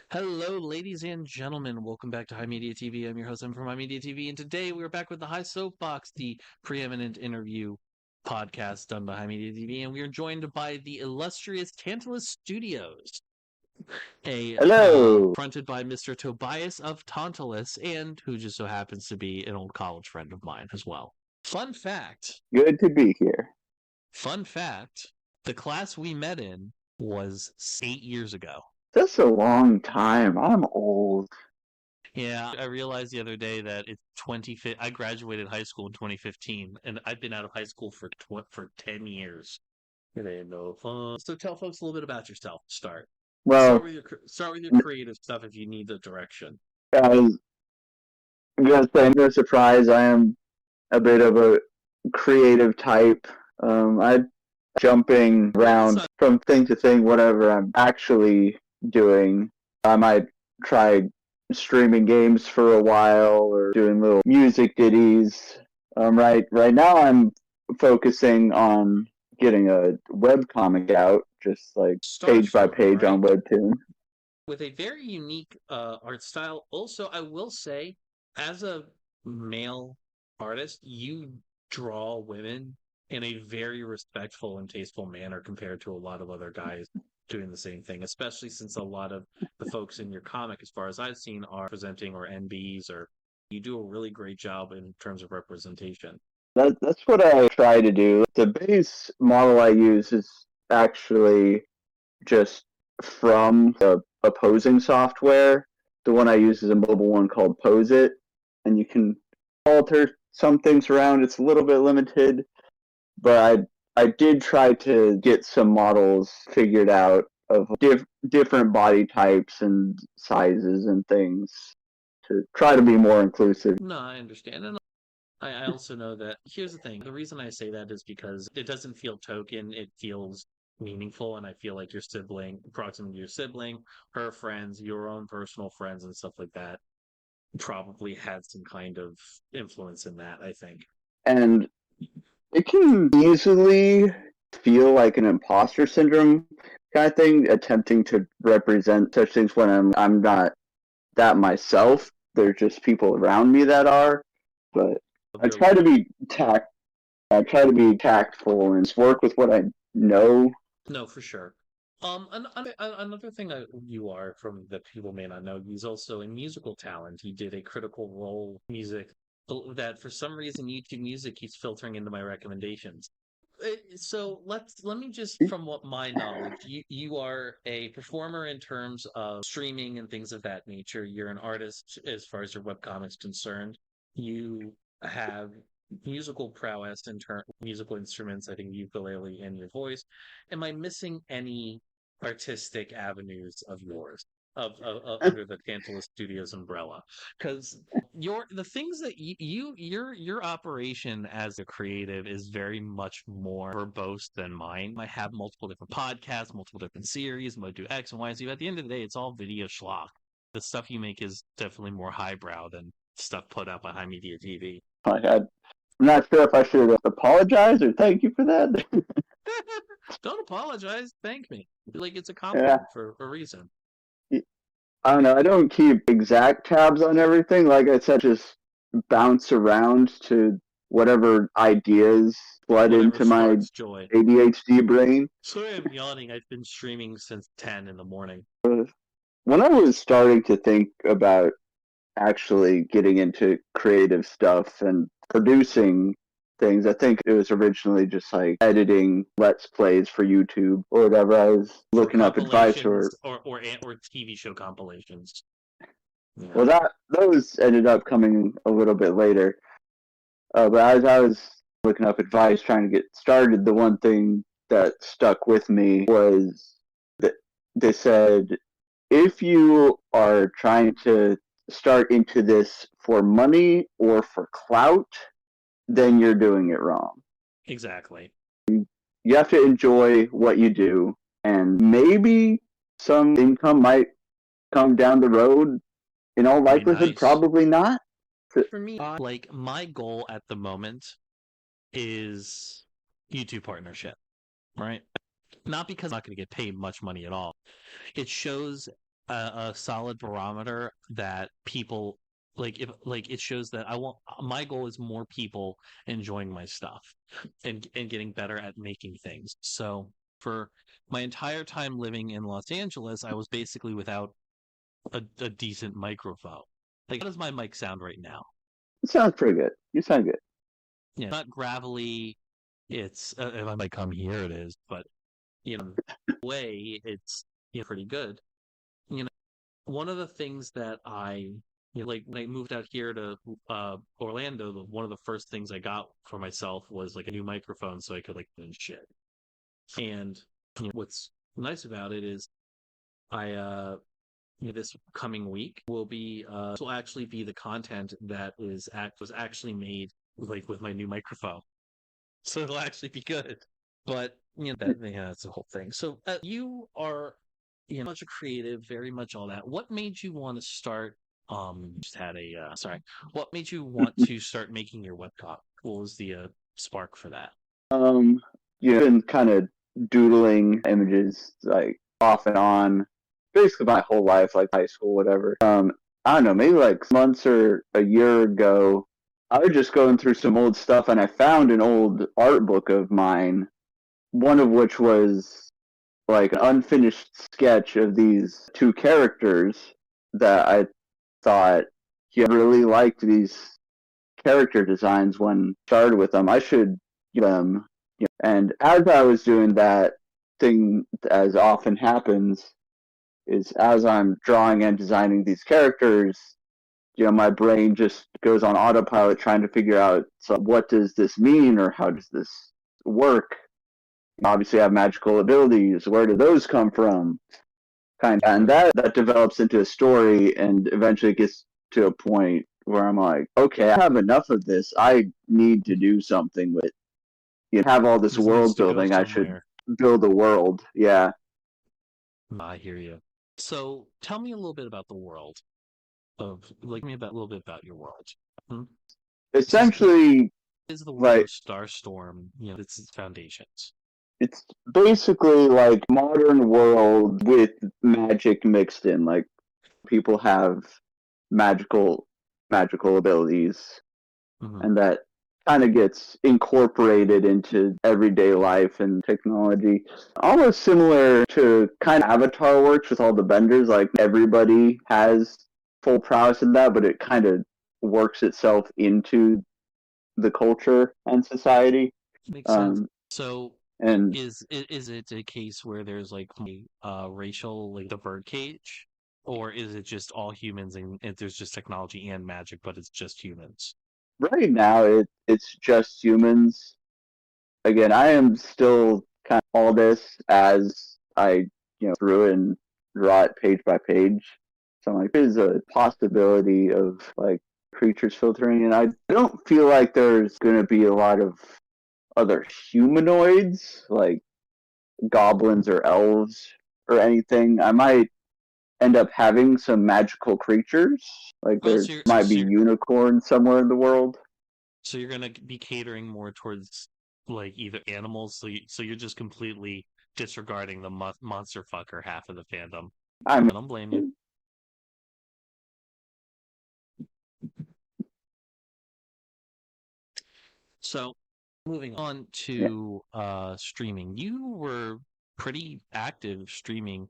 Hello, ladies and gentlemen. Welcome back to HIMediaTV. I'm your host, I'm from HIMediaTV, and today we're back with the High Soapbox, the preeminent interview podcast done by HIMediaTV, and we are joined by the illustrious Tantalus Studios, Hello. fronted by Mr. Tobias of Tantalus, and who just so happens to be an old college friend of mine as well. Fun fact, Good to be here. the class we met in was 8 years ago. That's a long time. I'm old. Yeah, I realized the other day that it's 2015. I graduated high school in 2015, and I've been out of high school for 10 years. It ain't no fun. So tell folks a little bit about yourself. Start Well, start with your creative stuff if you need the direction. I was gonna say, no surprise, I am a bit of a creative type. I jumping around from thing to thing, whatever I'm actually doing. I might try streaming games for a while or doing little music ditties. Right now I'm focusing on getting a webcomic out, just like page by page on Webtoon. With a very unique art style. Also, I will say, as a male artist, you draw women in a very respectful and tasteful manner compared to a lot of other guys doing the same thing, especially since a lot of the folks in your comic, as far as I've seen, are presenting or NBs, or you do a really great job in terms of representation. That's what I try to do. The base model I use is actually just from the opposing software. The one I use is a mobile one called Pose It, and you can alter some things around. It's a little bit limited, but I did try to get some models figured out of different body types and sizes and things to try to be more inclusive. No, I understand. And I also know that here's the thing. The reason I say that is because it doesn't feel token, it feels meaningful, and I feel like your sibling, proximate to your sibling, her friends, your own personal friends, and stuff like that probably had some kind of influence in that, I think. And it can easily feel like an imposter syndrome kind of thing, attempting to represent such things when I'm not that myself. There's just people around me that are. But I try to be tactful and work with what I know. No, for sure. Another thing you are from that people may not know, he's also a musical talent. He did a Critical Role music that for some reason YouTube Music keeps filtering into my recommendations. So let me just, from what my knowledge, you are a performer in terms of streaming and things of that nature. You're an artist as far as your webcomics concerned. You have musical prowess in musical instruments. I think ukulele and your voice. Am I missing any artistic avenues of yours? Under the Tantalus Studios umbrella, because the things that your operation as a creative is very much more verbose than mine. I have multiple different podcasts, multiple different series. I do X and Y and Z. But at the end of the day, it's all video schlock. The stuff you make is definitely more highbrow than stuff put out by HIMediaTV. I'm not sure if I should apologize or thank you for that. Don't apologize. Thank me. Like it's a compliment for a reason. I don't know. I don't keep exact tabs on everything. Like I said, just bounce around to whatever ideas flood into my joy. ADHD brain. Sorry, I'm yawning. I've been streaming since 10 in the morning. When I was starting to think about actually getting into creative stuff and producing things, I think it was originally just like editing Let's Plays for YouTube or whatever. I was looking up advice or TV show compilations. Yeah. Well, those ended up coming a little bit later. But as I was looking up advice, trying to get started, the one thing that stuck with me was that they said, if you are trying to start into this for money or for clout, then you're doing it wrong. Exactly. You have to enjoy what you do, and maybe some income might come down the road. In all likelihood, probably not. For me, like my goal at the moment is YouTube partnership, right? Not because I'm not going to get paid much money at all. It shows a solid barometer that people like. If like it shows that I want my goal is more people enjoying my stuff and getting better at making things. So for my entire time living in Los Angeles, I was basically without a decent microphone. Like, how does my mic sound right now? It sounds pretty good. You sound good. Yeah, not gravelly. It's if I might come here, it is, but way it's pretty good. You know, one of the things that like when I moved out here to Orlando, one of the first things I got for myself was like a new microphone so I could like and shit. And what's nice about it is I this coming week will actually be the content that was actually made like with my new microphone, so it'll actually be good. But that's the whole thing. So you are much a creative, very much all that. What made you want to start? Just had a sorry. What made you want to start making your webcomic? What was the spark for that? Um, been kind of doodling images like off and on, basically my whole life, like high school, whatever. I don't know, maybe like months or a year ago, I was just going through some old stuff and I found an old art book of mine, one of which was like an unfinished sketch of these two characters that I thought really liked these character designs when I started with them. I should give them. And as I was doing that, thing as often happens is as I'm drawing and designing these characters, my brain just goes on autopilot trying to figure out, so what does this mean or how does this work? Obviously I have magical abilities, where do those come from? And that develops into a story and eventually gets to a point where I'm like, okay, I have enough of this. I need to do something with have all this world building. I should build a world. Yeah. I hear you. So tell me a little bit about the world a little bit about your world. Hmm? Essentially, is the world of Starstorm, it's its foundations. It's basically like modern world with magic mixed in. Like people have magical abilities, and that kind of gets incorporated into everyday life and technology. Almost similar to kind of Avatar works with all the benders. Like everybody has full prowess in that, but it kind of works itself into the culture and society. Makes sense. So, and is it a case where there's like racial, like the birdcage, or is it just all humans and there's just technology and magic, but it's just humans? Right now, it's just humans. Again, I am still kind of all this as I through and draw it page by page. So I'm like, there's a possibility of like creatures filtering, and I don't feel like there's going to be a lot of other humanoids like goblins or elves or anything. I might end up having some magical creatures. Like there might be unicorns somewhere in the world. So you're gonna be catering more towards like either animals. So you're just completely disregarding the monster fucker half of the fandom. I don't blame you. So moving on to streaming, you were pretty active streaming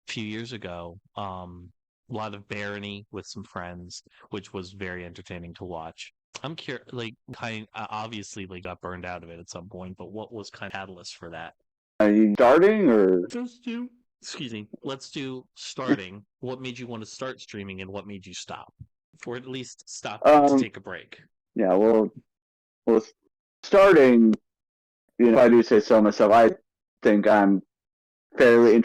a few years ago. A lot of Barony with some friends, which was very entertaining to watch. I'm curious, like, obviously, like, got burned out of it at some point, but what was kind of catalyst for that? Are you starting or? Excuse me. Let's do starting. What made you want to start streaming, and what made you stop, or at least stop to take a break? Yeah, well, starting, if I do say so myself, I think I'm fairly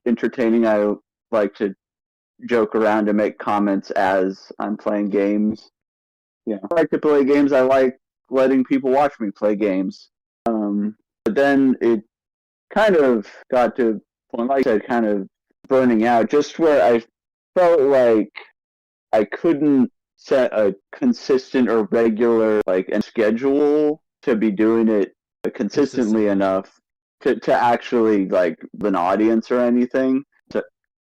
entertaining. I like to joke around and make comments as I'm playing games. I like to play games. I like letting people watch me play games. But then it kind of got to, like I said, kind of burning out, just where I felt like I couldn't set a consistent or regular schedule to be doing it consistently enough to actually like an audience or anything.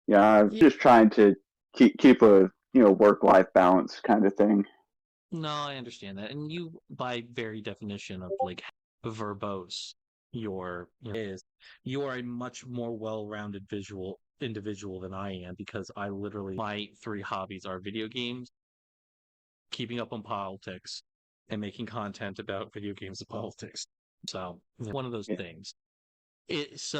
Yeah, I'm Yeah. just trying to keep a work-life balance kind of thing. No, I understand that. And you, by very definition of like verbose, is you are a much more well-rounded visual individual than I am because I literally my three hobbies are video games, keeping up on politics, and making content about video games and politics. So one of those Yeah. things. It's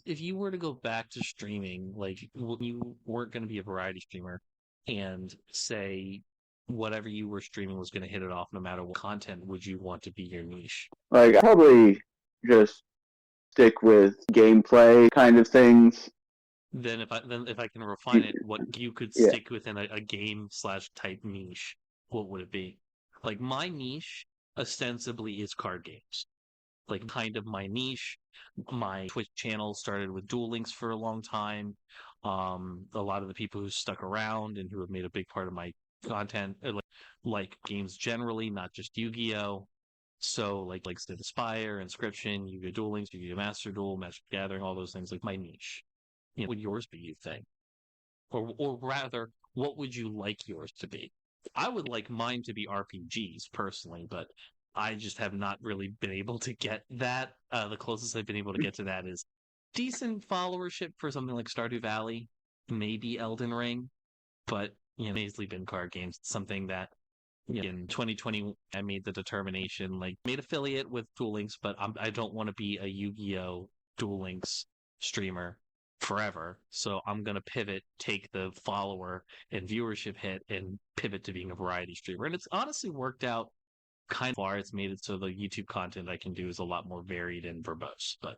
if you were to go back to streaming, like you weren't going to be a variety streamer, and say whatever you were streaming was going to hit it off no matter what content would you want to be your niche? Like I probably just stick with gameplay kind of things. Then if I can refine Y- it, what you could Yeah, stick within a game slash type niche, what would it be? Like my niche ostensibly is card games. Like kind of my niche. My Twitch channel started with Duel Links for a long time. A lot of the people who stuck around and who have made a big part of my content like games generally, not just Yu-Gi-Oh. So like Slay the Spire, Inscription, Yu-Gi-Oh! Duel Links, Yu-Gi-Oh! Master Duel, Magic the Gathering, all those things, like my niche. What would yours be, you think? Or rather, what would you like yours to be? I would like mine to be RPGs personally, but I just have not really been able to get that. The closest I've been able to get to that is decent followership for something like Stardew Valley, maybe Elden Ring, but mainly been card games. Something that in 2020 I made the determination, like made affiliate with Duel Links, but I don't want to be a Yu-Gi-Oh! Duel Links streamer forever. So I'm gonna pivot, take the follower and viewership hit, and pivot to being a variety streamer. And it's honestly worked out kind of far. It's made it so the YouTube content I can do is a lot more varied and verbose. But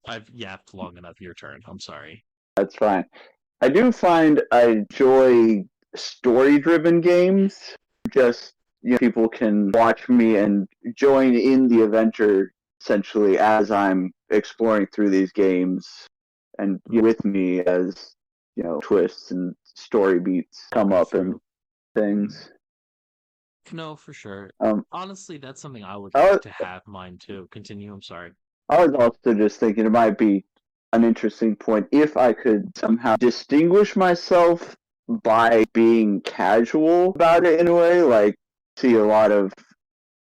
I've yapped long enough. Your turn. I'm sorry. that's fine. I do find I enjoy story-driven games. Just people can watch me and join in the adventure essentially as I'm exploring through these games, and with me as twists and story beats come Go up and through. things. No, for sure. Um, Honestly, that's something I would I like was, to have mine too. Continue. I'm sorry. I was also just thinking it might be an interesting point if I could somehow distinguish myself by being casual about it in a way. Like, see a lot of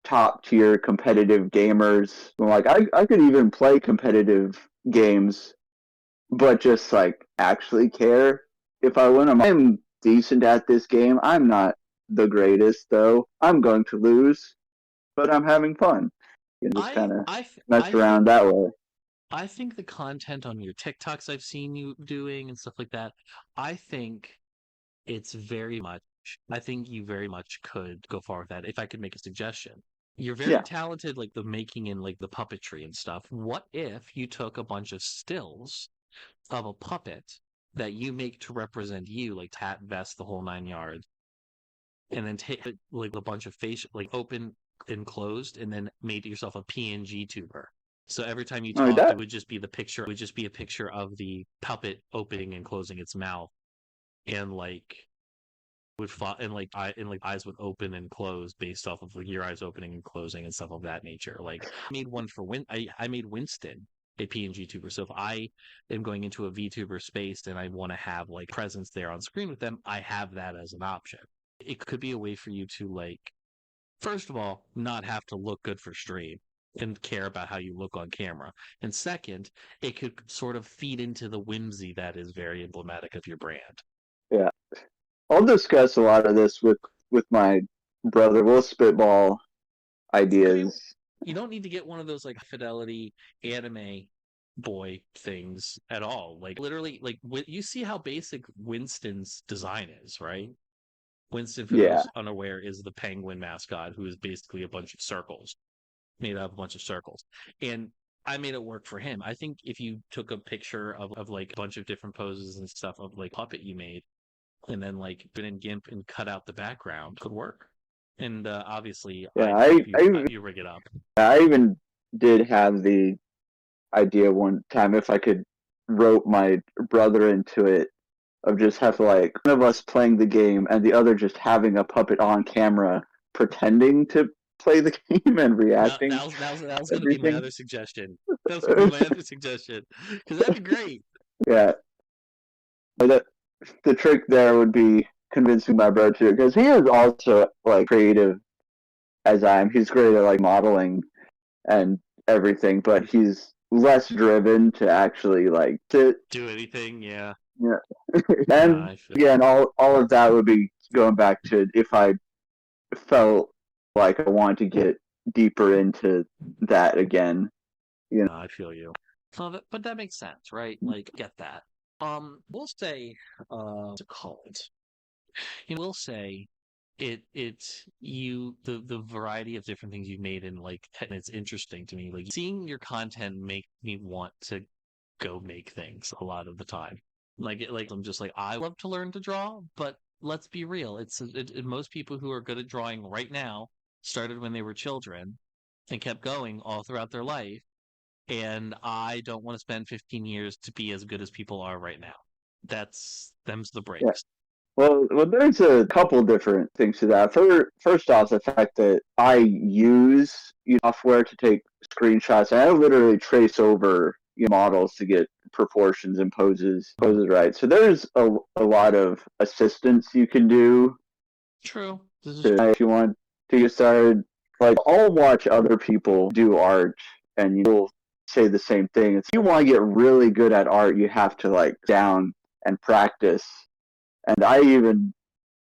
top tier competitive gamers. Like, I could even play competitive games, but just like actually care if I win. I'm decent at this game. I'm not the greatest, though. I'm going to lose, but I'm having fun. You can just kind of mess I around think that way. I think the content on your TikToks I've seen you doing and stuff like that, I think it's very much, I think you very much could go far with that if I could make a suggestion. You're very Yeah. talented, like the making and like the puppetry and stuff. What if you took a bunch of stills of a puppet that you make to represent you, like hat, vest, the whole 9 yards, and then take like a bunch of face, like open and closed, and then made yourself a PNG tuber. So every time you Like talked, it that. would just be the picture. It would just be a picture of the puppet opening and closing its mouth, and like and like eyes would open and close based off of like your eyes opening and closing and stuff of that nature. Like I made one for I made Winston a PNG tuber. So if I am going into a VTuber space and I want to have like presence there on screen with them, I have that as an option. It could be a way for you to like, first of all, not have to look good for stream and care about how you look on camera. And second, it could sort of feed into the whimsy that is very emblematic of your brand. Yeah. I'll discuss a lot of this with my brother. We'll spitball I mean, ideas. you don't need to get one of those like fidelity anime boy things at all. Like literally, like you see how basic Winston's design is, right? Winston, for Yeah. those unaware, is the penguin mascot who is basically a bunch of circles, made up of a bunch of circles. And I made it work for him. I think if you took a picture of like a bunch of different poses and stuff of like puppet you made, and then like put in GIMP and cut out the background, could work. And obviously, Yeah. I'd help you rig it up. I even did have the idea one time if I could rope my brother into it of just have like one of us playing the game and the other just having a puppet on camera pretending to play the game and That, reacting that was to going to be my everything. other suggestion. That was going to be my other suggestion because that'd be great. Yeah. But the trick there would be convincing my brother to, because he is also like creative as I am. He's great at like modeling and everything, but he's less driven to actually like to Do anything, yeah. yeah. Nah, And I feel again, all of that would be going back to if I felt like I wanted to get deeper into that again. You know, nah, I feel you. So but that makes sense, right? Like, get that. We'll say, to call it. We'll say the variety of different things you've made and like and it's interesting to me. Like seeing your content make me want to go make things a lot of the time. Like I'm just like I love to learn to draw, but let's be real. Most people who are good at drawing right now started when they were children and kept going all throughout their life. And I don't want to spend 15 years to be as good as people are right now. Them's the yeah. breaks. Well, there's a couple different things to that. First off, the fact that I use software to take screenshots, and I literally trace over models to get proportions and poses right. So there's a lot of assistance you can do True. This is if you want to get started. Like I'll watch other people do art, and you'll say the same thing. If you want to get really good at art, you have to like down and practice. And I even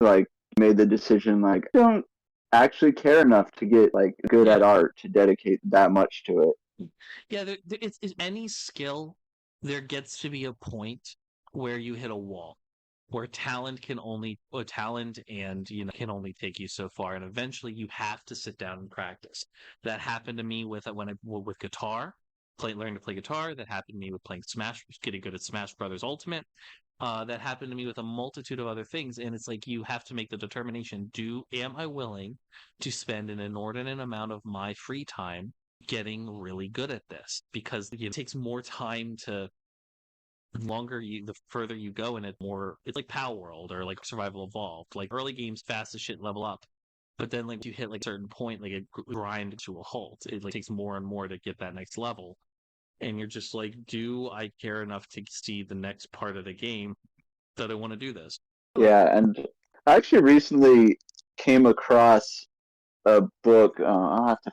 like made the decision like I don't actually care enough to get like good yeah. at art to dedicate that much to it. Yeah, it's any skill, there gets to be a point where you hit a wall, where talent and can only take you so far, and eventually you have to sit down and practice. That happened to me with guitar, learning to play guitar. That happened to me with playing Smash, getting good at Smash Brothers Ultimate. That happened to me with a multitude of other things, and it's like you have to make the determination: am I willing to spend an inordinate amount of my free time getting really good at this? Because it takes more time to the further you go in it, more it's like Power World or like Survival Evolved. Like early games, fast as shit level up, but then like you hit like a certain point, like it grind to a halt. It like takes more and more to get that next level, and you're just like, do I care enough to see the next part of the game that I want to do this? Yeah, and I actually recently came across a book. I'll have to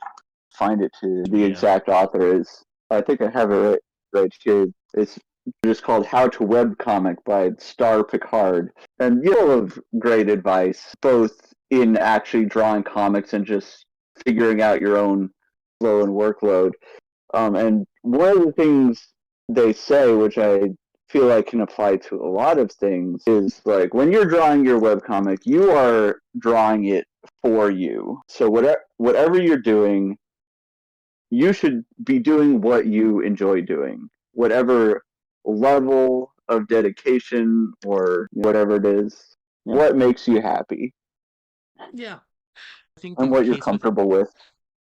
find it to the Yeah. exact author is. I think I have it right here. It's just called How to Webcomic by Star Picard. And you have great advice, both in actually drawing comics and just figuring out your own flow and workload. And one of the things they say, which I feel like can apply to a lot of things, is like when you're drawing your webcomic, you are drawing it for you. So whatever you're doing, you should be doing what you enjoy doing, whatever level of dedication or whatever it is, what makes you happy Yeah. I think and the what you're case with comfortable with.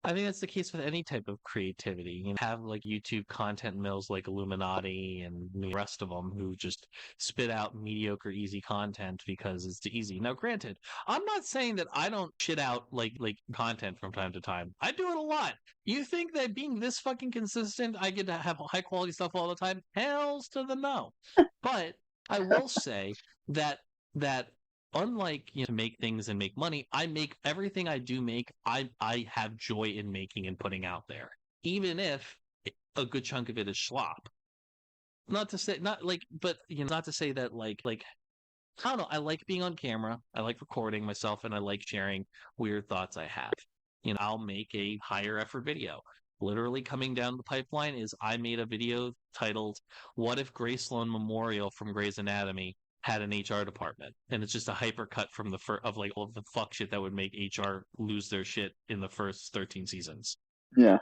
I think that's the case with any type of creativity. Have like YouTube content mills like Illuminati and the rest of them who just spit out mediocre, easy content because it's easy. Now, granted, I'm not saying that I don't shit out like content from time to time. I do it a lot. You think that being this fucking consistent, I get to have high quality stuff all the time? Hell's to the no. But I will say that unlike to make things and make money, I make everything I do make. I have joy in making and putting out there, even if a good chunk of it is slop. Not to say not like, but not to say that like I don't know. I like being on camera. I like recording myself, and I like sharing weird thoughts I have. I'll make a higher effort video. Literally coming down the pipeline is I made a video titled "What if Grace Sloan Memorial from Grey's Anatomy had an HR department?" And it's just a hypercut from of like all of the fuck shit that would make HR lose their shit in the first 13 seasons. Yeah.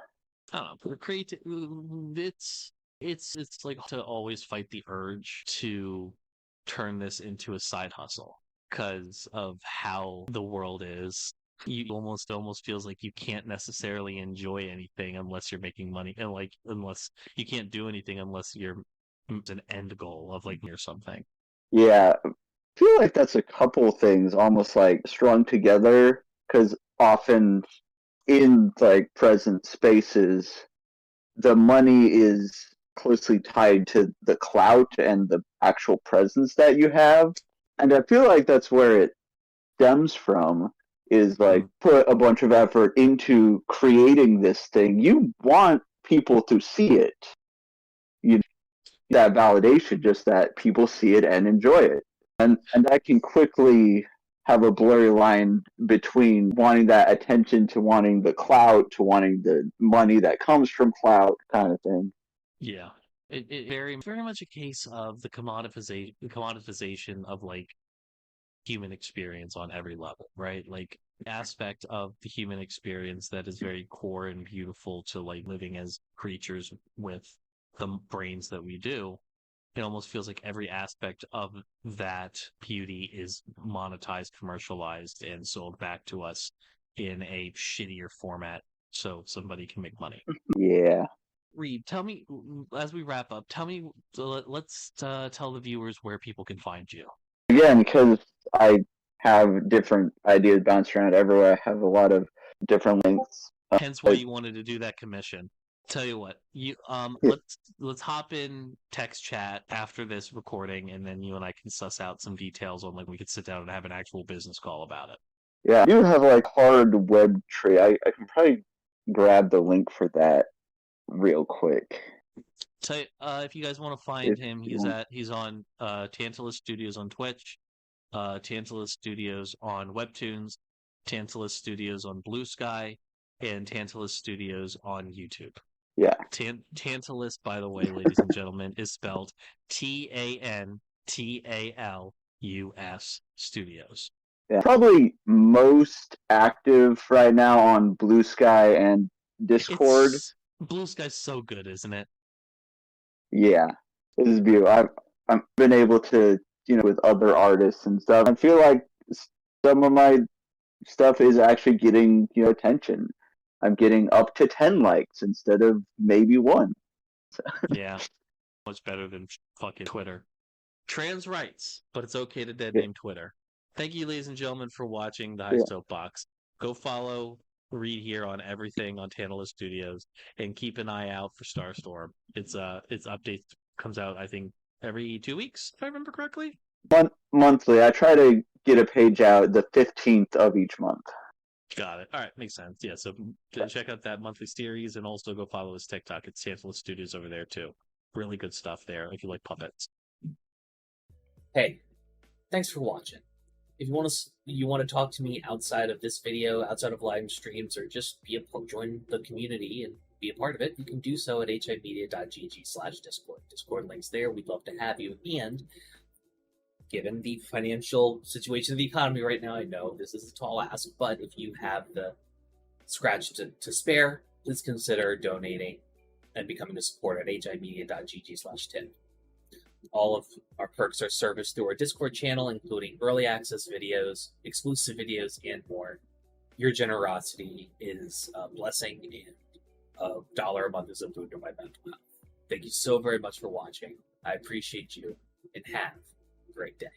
I don't know. For creative, it's like to always fight the urge to turn this into a side hustle because of how the world is. You almost feels like you can't necessarily enjoy anything unless you're making money, and like unless you can't do anything unless you're an end goal of like or something. Yeah. I feel like that's a couple things almost like strung together because often in like present spaces, the money is closely tied to the clout and the actual presence that you have. And I feel like that's where it stems from, is like put a bunch of effort into creating this thing. You want people to see it. You that validation, just that people see it and enjoy it. And that can quickly have a blurry line between wanting that attention to wanting the clout to wanting the money that comes from clout, kind of thing. Yeah. It very much a case of the commoditization of like human experience on every level, right? Like aspect of the human experience that is very core and beautiful to like living as creatures with the brains that we do. It almost feels like every aspect of that beauty is monetized, commercialized, and sold back to us in a shittier format so somebody can make money. Yeah. Reed, tell me, as we wrap up, let's tell the viewers where people can find you. Again, because I have different ideas bounced around everywhere, I have a lot different links. Hence why you wanted to do that commission. Tell you what, let's hop in text chat after this recording, and then you and I can suss out some details on like we could sit down and have an actual business call about it. Yeah, I do have like hard web tree. I can probably grab the link for that real quick. So if you guys want to find him, he's on Tantalus Studios on Twitch, Tantalus Studios on Webtoons, Tantalus Studios on Blue Sky, and Tantalus Studios on YouTube. Yeah. Tantalus, by the way, ladies and gentlemen, is spelled Tantalus Studios. Yeah. Probably most active right now on Blue Sky and Discord. Blue Sky's so good, isn't it? Yeah, this is beautiful. I've been able to, with other artists and stuff. I feel like some of my stuff is actually getting, attention. I'm getting up to 10 likes instead of maybe 1. Yeah, much better than fucking Twitter. Trans rights, but it's okay to dead name Twitter. Thank you, ladies and gentlemen, for watching the High Soapbox. Go follow Reed here on everything on Tantalus Studios, and keep an eye out for Starstorm. Its updates comes out, I think, every 2 weeks, if I remember correctly. Monthly. I try to get a page out the 15th of each month. Got it. All right, makes sense. Yeah, so check out that monthly series, and also go follow his TikTok. It's Tantalus Studios over there too. Really good stuff there if you like puppets. Hey, thanks for watching. If you want to talk to me outside of this video, outside of live streams, or just join the community and be a part of it, you can do so at HIMediaTV/Discord. Discord links there. We'd love to have you. And given the financial situation of the economy right now, I know this is a tall ask, but if you have the scratch to spare, please consider donating and becoming a supporter at HIMedia.gg/tip. All of our perks are serviced through our Discord channel, including early access videos, exclusive videos, and more. Your generosity is a blessing, and $1 a month is a boon to my mental health. Thank you so very much for watching. I appreciate you, and have a great day.